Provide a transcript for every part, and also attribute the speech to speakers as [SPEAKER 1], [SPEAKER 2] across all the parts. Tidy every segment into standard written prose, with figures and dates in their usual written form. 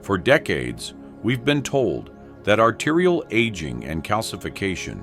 [SPEAKER 1] For decades, we've been told that arterial aging and calcification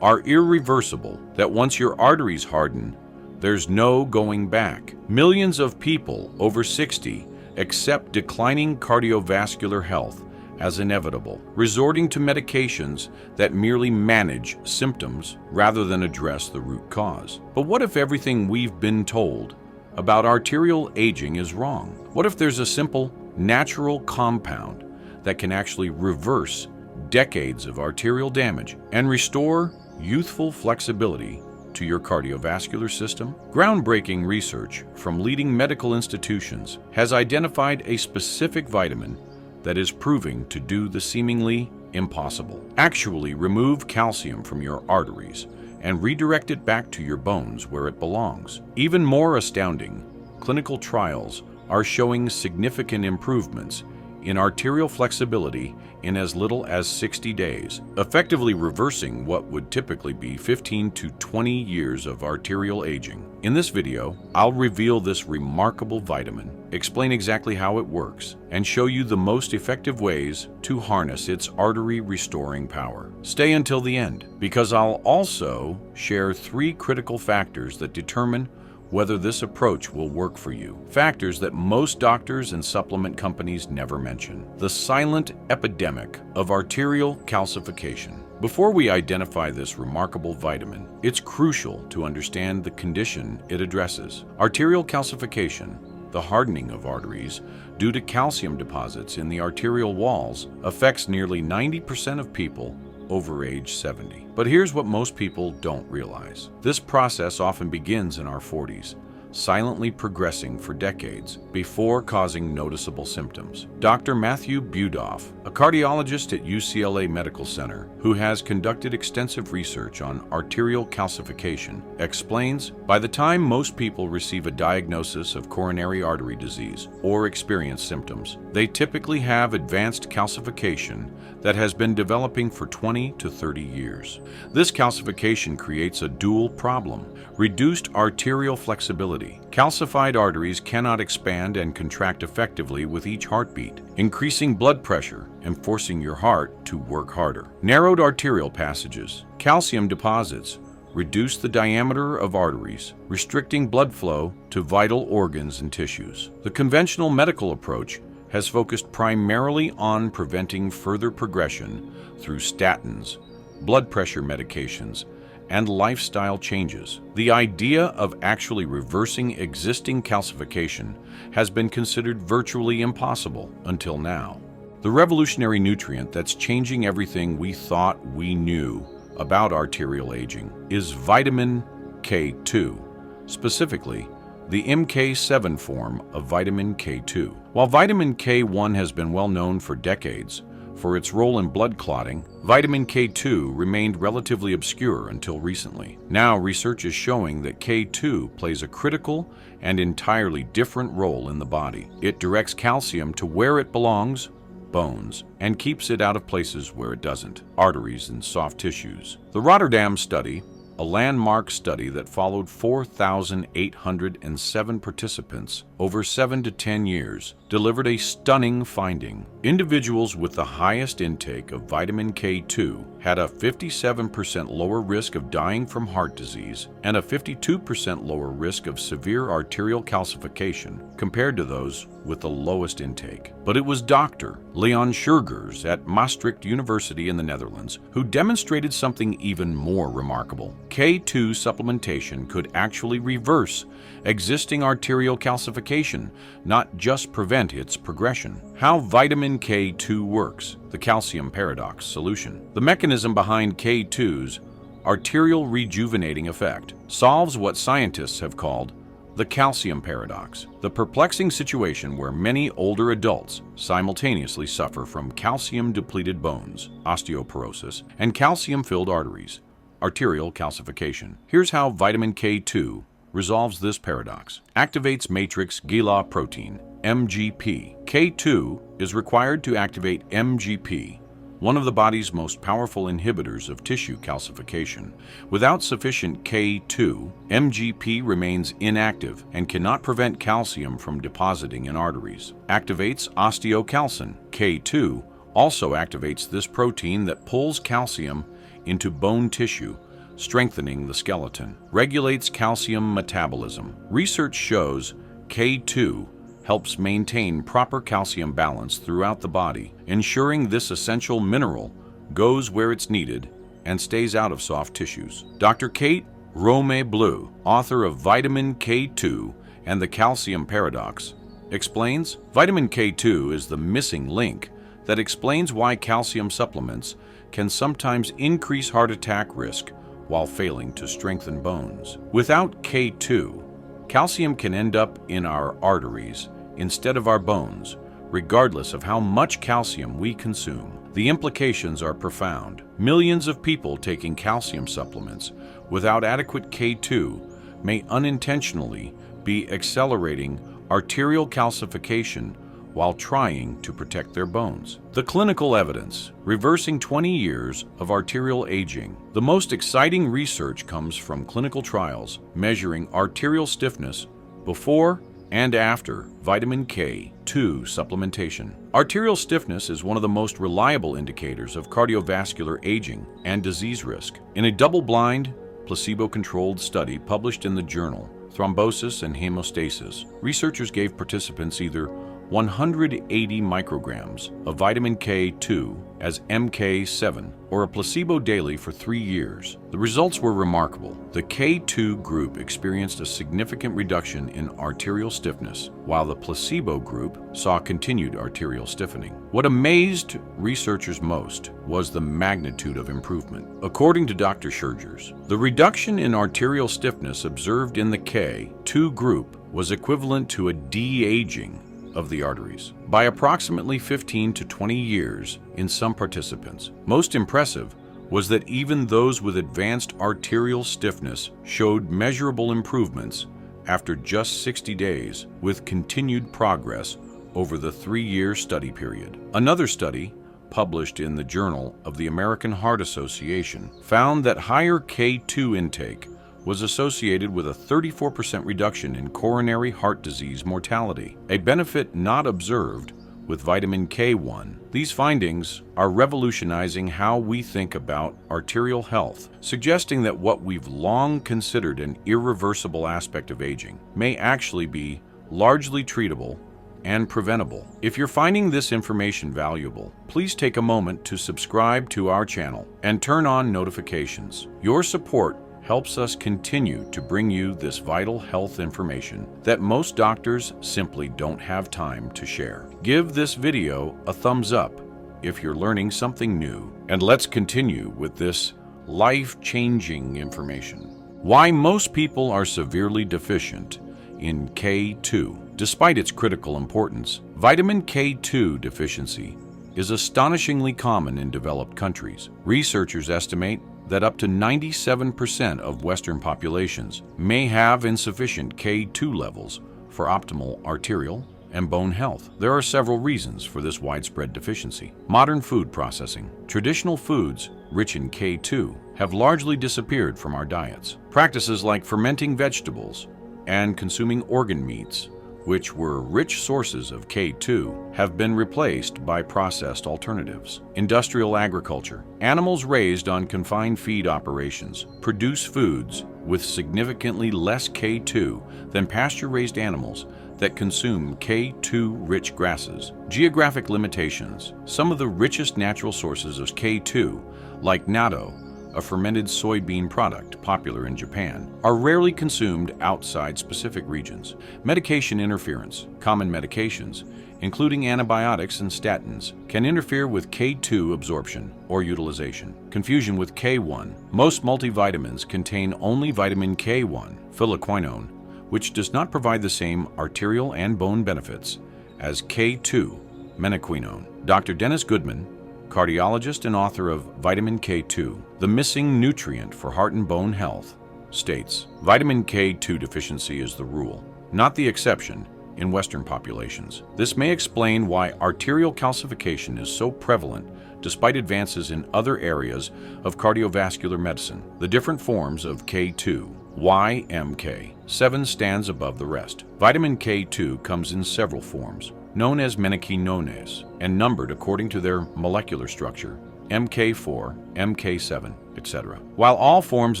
[SPEAKER 1] are irreversible, that once your arteries harden, there's no going back. Millions of people over 60 accept declining cardiovascular health as inevitable, resorting to medications that merely manage symptoms rather than address the root cause. But what if everything we've been told about arterial aging is wrong? What if there's a simple, natural compound that can actually reverse decades of arterial damage and restore youthful flexibility to your cardiovascular system? Groundbreaking research from leading medical institutions has identified a specific vitamin that is proving to do the seemingly impossible. Actually remove calcium from your arteries and redirect it back to your bones where it belongs. Even more astounding, clinical trials are showing significant improvements in arterial flexibility in as little as 60 days, effectively reversing what would typically be 15 to 20 years of arterial aging. In this video, I'll reveal this remarkable vitamin, explain exactly how it works, and show you the most effective ways to harness its artery-restoring power. Stay until the end, because I'll also share 3 critical factors that determine whether this approach will work for you. Factors that most doctors and supplement companies never mention. The silent epidemic of arterial calcification. Before we identify this remarkable vitamin, it's crucial to understand the condition it addresses. Arterial calcification, the hardening of arteries due to calcium deposits in the arterial walls, affects nearly 90% of people over age 70. But here's what most people don't realize. This process often begins in our 40s, silently progressing for decades before causing noticeable symptoms. Dr. Matthew Budoff, a cardiologist at UCLA Medical Center who has conducted extensive research on arterial calcification, explains, by the time most people receive a diagnosis of coronary artery disease or experience symptoms, they typically have advanced calcification that has been developing for 20 to 30 years. This calcification creates a dual problem: reduced arterial flexibility. Calcified arteries cannot expand and contract effectively with each heartbeat, increasing blood pressure and forcing your heart to work harder. Narrowed arterial passages. Calcium deposits reduce the diameter of arteries, restricting blood flow to vital organs and tissues. The conventional medical approach has focused primarily on preventing further progression through statins, blood pressure medications, and lifestyle changes. The idea of actually reversing existing calcification has been considered virtually impossible until now. The revolutionary nutrient that's changing everything we thought we knew about arterial aging is vitamin K2, specifically the MK7 form of vitamin K2. While vitamin K1 has been well known for decades for its role in blood clotting, vitamin K2 remained relatively obscure until recently. Now, research is showing that K2 plays a critical and entirely different role in the body. It directs calcium to where it belongs, bones, and keeps it out of places where it doesn't, arteries and soft tissues. The Rotterdam study, a landmark study that followed 4,807 participants over 7 to 10 years, delivered a stunning finding. Individuals with the highest intake of vitamin K2 had a 57% lower risk of dying from heart disease and a 52% lower risk of severe arterial calcification compared to those with the lowest intake. But it was Dr. Leon Schurgers at Maastricht University in the Netherlands who demonstrated something even more remarkable. K2 supplementation could actually reverse existing arterial calcification, not just prevent its progression. How vitamin K2 works, the calcium paradox solution. The mechanism behind K2's arterial rejuvenating effect solves what scientists have called the calcium paradox, the perplexing situation where many older adults simultaneously suffer from calcium-depleted bones, osteoporosis, and calcium-filled arteries, arterial calcification. Here's how vitamin K2 resolves this paradox. Activates matrix Gila protein, MGP. K2 is required to activate MGP, one of the body's most powerful inhibitors of tissue calcification. Without sufficient K2, MGP remains inactive and cannot prevent calcium from depositing in arteries. Activates osteocalcin. K2 also activates this protein that pulls calcium into bone tissue, strengthening the skeleton. Regulates calcium metabolism. Research shows K2 helps maintain proper calcium balance throughout the body, ensuring this essential mineral goes where it's needed and stays out of soft tissues. Dr. Kate Rome-Bleu, author of Vitamin K2 and the Calcium Paradox, explains vitamin K2 is the missing link that explains why calcium supplements can sometimes increase heart attack risk while failing to strengthen bones. Without K2, calcium can end up in our arteries instead of our bones, regardless of how much calcium we consume. The implications are profound. Millions of people taking calcium supplements without adequate K2 may unintentionally be accelerating arterial calcification while trying to protect their bones. The clinical evidence, reversing 20 years of arterial aging. The most exciting research comes from clinical trials measuring arterial stiffness before and after vitamin K2 supplementation. Arterial stiffness is one of the most reliable indicators of cardiovascular aging and disease risk. In a double-blind, placebo-controlled study published in the journal Thrombosis and Hemostasis, researchers gave participants either 180 micrograms of vitamin K2 as MK7 or a placebo daily for 3 years. The results were remarkable. The K2 group experienced a significant reduction in arterial stiffness, while the placebo group saw continued arterial stiffening. What amazed researchers most was the magnitude of improvement. According to Dr. Schergers, the reduction in arterial stiffness observed in the K2 group was equivalent to a de-aging of the arteries by approximately 15 to 20 years in some participants. Most impressive was that even those with advanced arterial stiffness showed measurable improvements after just 60 days, with continued progress over the 3-year study period. Another study, published in the Journal of the American Heart Association, found that higher K2 intake was associated with a 34% reduction in coronary heart disease mortality, a benefit not observed with vitamin K1. These findings are revolutionizing how we think about arterial health, suggesting that what we've long considered an irreversible aspect of aging may actually be largely treatable and preventable. If you're finding this information valuable, please take a moment to subscribe to our channel and turn on notifications. Your support helps us continue to bring you this vital health information that most doctors simply don't have time to share. Give this video a thumbs up if you're learning something new, and let's continue with this life-changing information. Why most people are severely deficient in K2. Despite its critical importance, vitamin K2 deficiency is astonishingly common in developed countries. Researchers estimate that up to 97% of Western populations may have insufficient K2 levels for optimal arterial and bone health. There are several reasons for this widespread deficiency. Modern food processing. Traditional foods rich in K2 have largely disappeared from our diets. Practices like fermenting vegetables and consuming organ meats, which were rich sources of K2, have been replaced by processed alternatives. Industrial agriculture. Animals raised on confined feed operations produce foods with significantly less K2 than pasture-raised animals that consume K2-rich grasses. Geographic limitations. Some of the richest natural sources of K2, like natto, a fermented soybean product popular in Japan, are rarely consumed outside specific regions. Medication interference. Common medications, including antibiotics and statins, can interfere with K2 absorption or utilization. Confusion with K1. Most multivitamins contain only vitamin K1, phylloquinone, which does not provide the same arterial and bone benefits as K2, menaquinone. Dr. Dennis Goodman, cardiologist and author of Vitamin K2, the missing nutrient for heart and bone health, states, vitamin K2 deficiency is the rule, not the exception, in Western populations. This may explain why arterial calcification is so prevalent despite advances in other areas of cardiovascular medicine. The different forms of K2. Why MK7 stands above the rest. Vitamin K2 comes in several forms, known as menaquinones, and numbered according to their molecular structure, MK4, MK7, etc. While all forms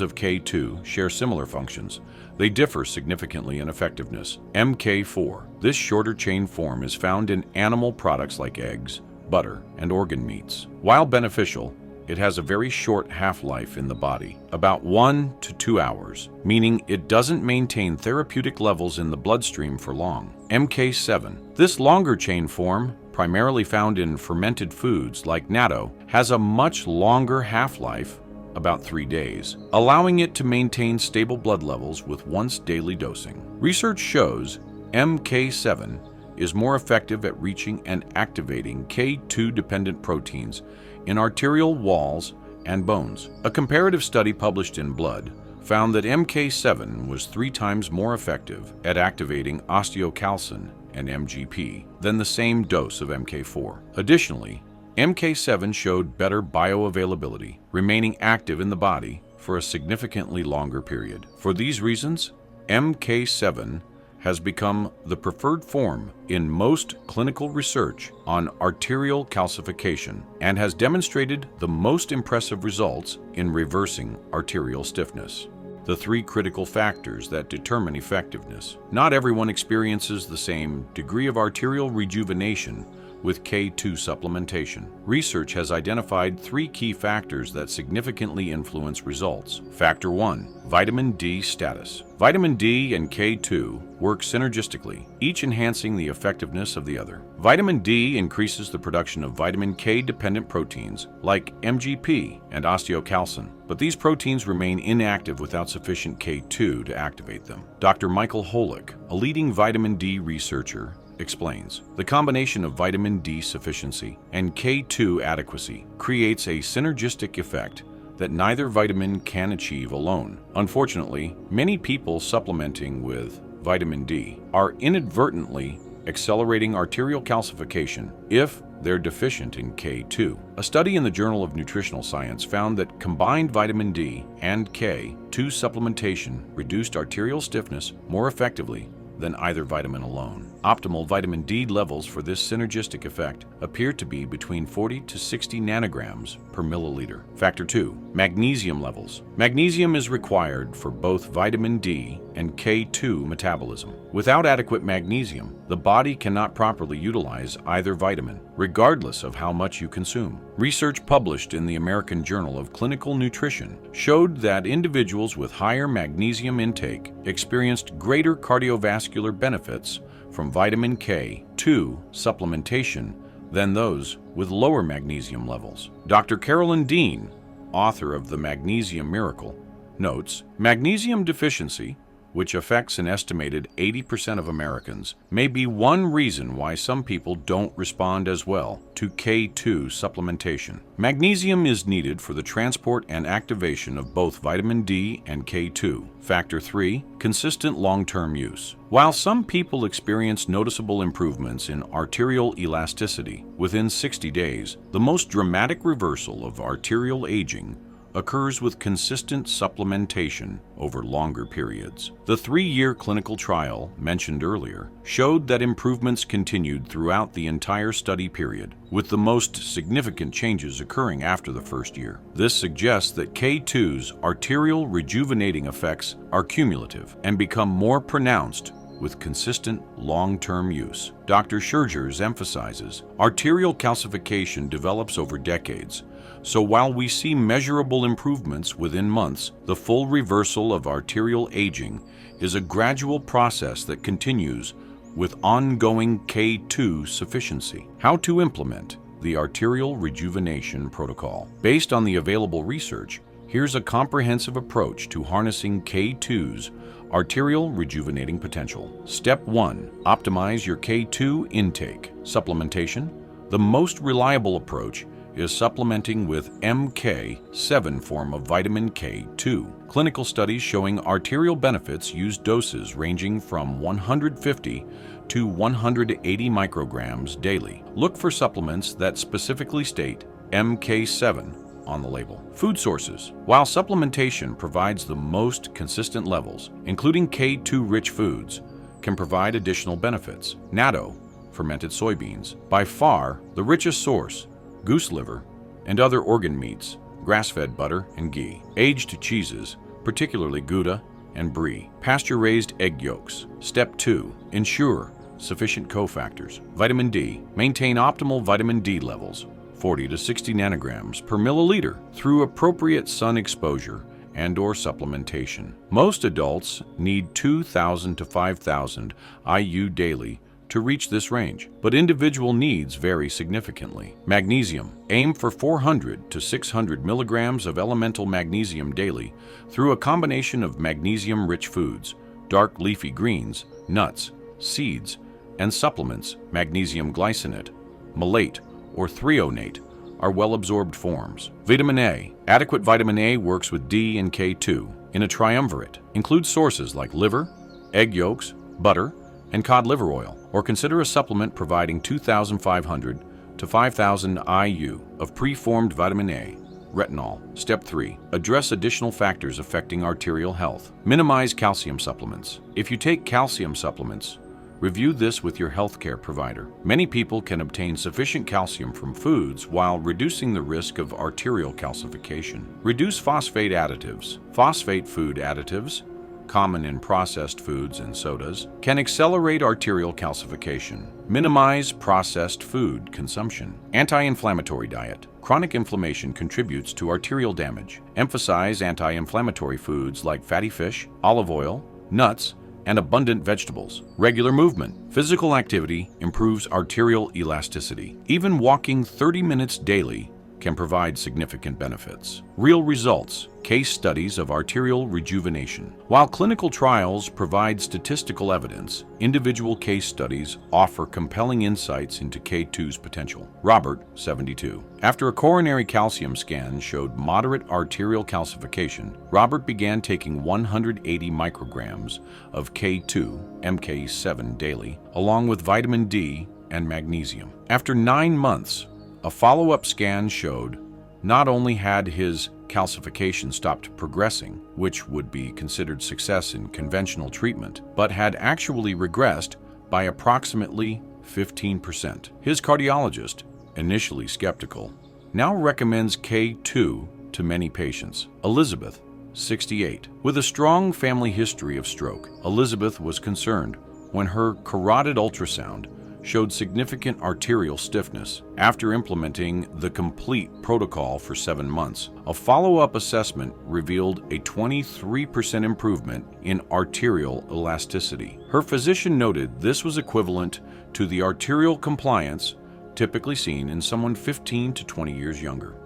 [SPEAKER 1] of K2 share similar functions, they differ significantly in effectiveness. MK4, this shorter chain form, is found in animal products like eggs, butter, and organ meats. While beneficial, it has a very short half-life in the body, about 1 to 2 hours, meaning it doesn't maintain therapeutic levels in the bloodstream for long. MK7, this longer chain form, primarily found in fermented foods like natto, has a much longer half-life, about 3 days, allowing it to maintain stable blood levels with once daily dosing. Research shows MK7 is more effective at reaching and activating K2-dependent proteins in arterial walls and bones. A comparative study published in Blood found that MK7 was 3 times more effective at activating osteocalcin and MGP than the same dose of MK4. Additionally, MK7 showed better bioavailability, remaining active in the body for a significantly longer period. For these reasons, MK7 has become the preferred form in most clinical research on arterial calcification and has demonstrated the most impressive results in reversing arterial stiffness. The 3 critical factors that determine effectiveness. Not everyone experiences the same degree of arterial rejuvenation with K2 supplementation. Research has identified 3 key factors that significantly influence results. Factor 1, vitamin D status. Vitamin D and K2 work synergistically, each enhancing the effectiveness of the other. Vitamin D increases the production of vitamin K-dependent proteins like MGP and osteocalcin, but these proteins remain inactive without sufficient K2 to activate them. Dr. Michael Holick, a leading vitamin D researcher, explains, the combination of vitamin D sufficiency and K2 adequacy creates a synergistic effect that neither vitamin can achieve alone. Unfortunately, many people supplementing with vitamin D are inadvertently accelerating arterial calcification if they're deficient in K2. A study in the Journal of Nutritional Science found that combined vitamin D and K2 supplementation reduced arterial stiffness more effectively than either vitamin alone. Optimal vitamin D levels for this synergistic effect appear to be between 40 to 60 nanograms per milliliter. Factor 2, magnesium levels. Magnesium is required for both vitamin D and K2 metabolism. Without adequate magnesium, the body cannot properly utilize either vitamin, regardless of how much you consume. Research published in the American Journal of Clinical Nutrition showed that individuals with higher magnesium intake experienced greater cardiovascular benefits from vitamin K2 supplementation than those with lower magnesium levels. Dr. Carolyn Dean, author of The Magnesium Miracle, notes, magnesium deficiency, which affects an estimated 80% of Americans, may be one reason why some people don't respond as well to K2 supplementation. Magnesium is needed for the transport and activation of both vitamin D and K2. Factor 3, consistent long-term use. While some people experience noticeable improvements in arterial elasticity within 60 days, the most dramatic reversal of arterial aging occurs with consistent supplementation over longer periods. The 3-year clinical trial mentioned earlier showed that improvements continued throughout the entire study period, with the most significant changes occurring after the first year. This suggests that K2's arterial rejuvenating effects are cumulative and become more pronounced with consistent long-term use. Dr. Schergers emphasizes, arterial calcification develops over decades, so while we see measurable improvements within months, the full reversal of arterial aging is a gradual process that continues with ongoing K2 sufficiency. How to implement the arterial rejuvenation protocol. Based on the available research, here's a comprehensive approach to harnessing K2's arterial rejuvenating potential. Step 1. Optimize your K2 intake. Supplementation. The most reliable approach is supplementing with MK7 form of vitamin K2. Clinical studies showing arterial benefits use doses ranging from 150 to 180 micrograms daily. Look for supplements that specifically state MK7 on the label. Food sources. While supplementation provides the most consistent levels, including K2-rich foods can provide additional benefits. Natto, fermented soybeans, by far the richest source, goose liver, and other organ meats, grass-fed butter and ghee, aged cheeses, particularly Gouda and Brie, pasture-raised egg yolks. Step 2. Ensure sufficient cofactors. Vitamin D. Maintain optimal vitamin D levels, 40 to 60 nanograms per milliliter, through appropriate sun exposure and/or supplementation. Most adults need 2,000 to 5,000 IU daily to reach this range, but individual needs vary significantly. Magnesium. Aim for 400 to 600 milligrams of elemental magnesium daily through a combination of magnesium-rich foods, dark leafy greens, nuts, seeds, and supplements. Magnesium glycinate, malate, or threonate are well-absorbed forms. Vitamin A. Adequate vitamin A works with D and K2 in a triumvirate. Include sources like liver, egg yolks, butter, and cod liver oil, or consider a supplement providing 2,500 to 5,000 IU of preformed vitamin A. Retinol. Step 3. Address additional factors affecting arterial health. Minimize calcium supplements. If you take calcium supplements, review this with your healthcare provider. Many people can obtain sufficient calcium from foods while reducing the risk of arterial calcification. Reduce phosphate additives. Phosphate food additives, common in processed foods and sodas, can accelerate arterial calcification. Minimize processed food consumption. Anti-inflammatory diet. Chronic inflammation contributes to arterial damage. Emphasize anti-inflammatory foods like fatty fish, olive oil, nuts, and abundant vegetables. Regular movement. Physical activity improves arterial elasticity. Even walking 30 minutes daily can provide significant benefits. Real results. Case studies of arterial rejuvenation. While clinical trials provide statistical evidence, individual case studies offer compelling insights into K2's potential. Robert, 72. After a coronary calcium scan showed moderate arterial calcification, Robert began taking 180 micrograms of K2, MK7 daily, along with vitamin D and magnesium. After 9 months, a follow-up scan showed not only had his calcification stopped progressing, which would be considered success in conventional treatment, but had actually regressed by approximately 15%. His cardiologist, initially skeptical, now recommends K2 to many patients. Elizabeth, 68. With a strong family history of stroke, Elizabeth was concerned when her carotid ultrasound showed significant arterial stiffness. After implementing the complete protocol for 7 months, a follow-up assessment revealed a 23% improvement in arterial elasticity. Her physician noted this was equivalent to the arterial compliance typically seen in someone 15 to 20 years younger.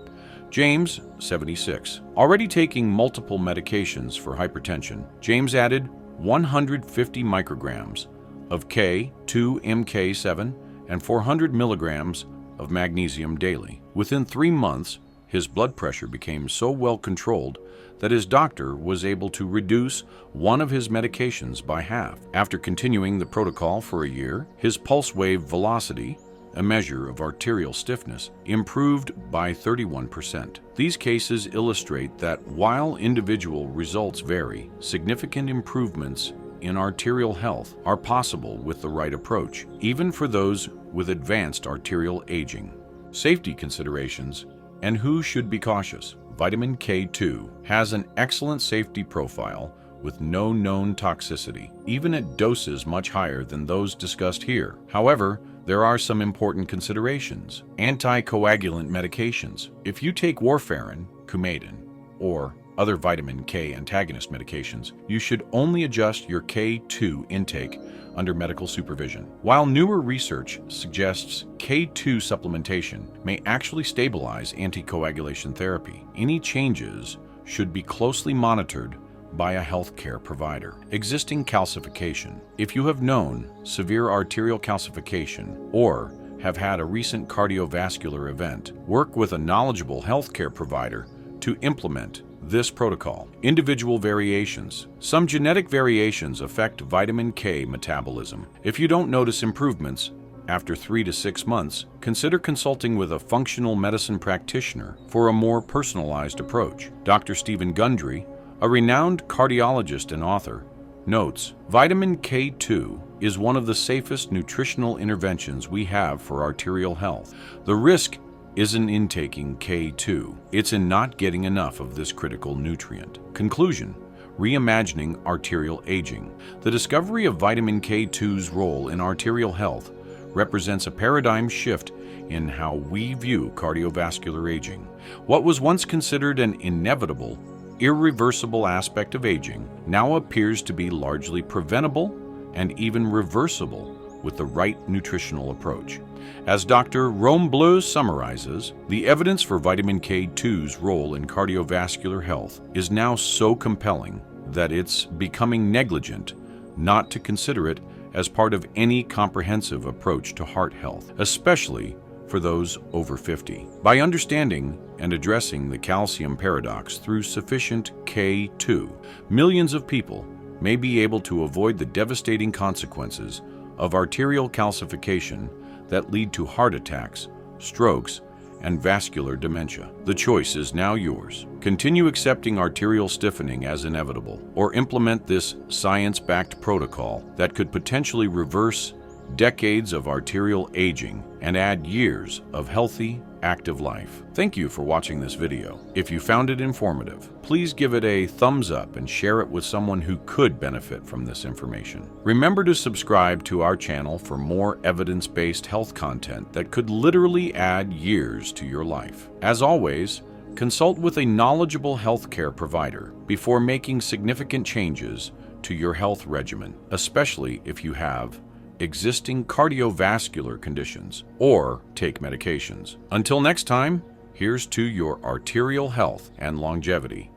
[SPEAKER 1] James, 76. Already taking multiple medications for hypertension, James added 150 micrograms of K2MK7 and 400 milligrams of magnesium daily. Within 3 months, his blood pressure became so well controlled that his doctor was able to reduce one of his medications by half. After continuing the protocol for a year, his pulse wave velocity, a measure of arterial stiffness, improved by 31%. These cases illustrate that while individual results vary, significant improvements in arterial health are possible with the right approach, even for those with advanced arterial aging. Safety considerations and who should be cautious. Vitamin K2 has an excellent safety profile with no known toxicity, even at doses much higher than those discussed here. However, there are some important considerations. Anticoagulant medications. If you take warfarin, Coumadin, or other vitamin K antagonist medications, you should only adjust your K2 intake under medical supervision. While newer research suggests K2 supplementation may actually stabilize anticoagulation therapy, any changes should be closely monitored by a healthcare provider. Existing calcification. If you have known severe arterial calcification or have had a recent cardiovascular event, work with a knowledgeable healthcare provider to implement this protocol. Individual variations. Some genetic variations affect vitamin K metabolism. If you don't notice improvements, After 3 to 6 months, consider consulting with a functional medicine practitioner for a more personalized approach. Dr. Stephen Gundry, a renowned cardiologist and author, notes, vitamin K2 is one of the safest nutritional interventions we have for arterial health. The risk isn't in taking K2, it's in not getting enough of this critical nutrient. Conclusion: reimagining arterial aging. The discovery of vitamin K2's role in arterial health represents a paradigm shift in how we view cardiovascular aging. What was once considered an inevitable, irreversible aspect of aging now appears to be largely preventable and even reversible with the right nutritional approach. As Dr. Rombleu summarizes, the evidence for vitamin K2's role in cardiovascular health is now so compelling that it's becoming negligent not to consider it as part of any comprehensive approach to heart health, especially for those over 50. By understanding and addressing the calcium paradox through sufficient K2, millions of people may be able to avoid the devastating consequences of arterial calcification that lead to heart attacks, strokes, and vascular dementia. The choice is now yours. Continue accepting arterial stiffening as inevitable, or implement this science-backed protocol that could potentially reverse decades of arterial aging and add years of healthy, active life. Thank you for watching this video. If you found it informative, please give it a thumbs up and share it with someone who could benefit from this information. Remember to subscribe to our channel for more evidence-based health content that could literally add years to your life. As always, consult with a knowledgeable healthcare provider before making significant changes to your health regimen, especially if you have existing cardiovascular conditions or take medications. Until next time, here's to your arterial health and longevity.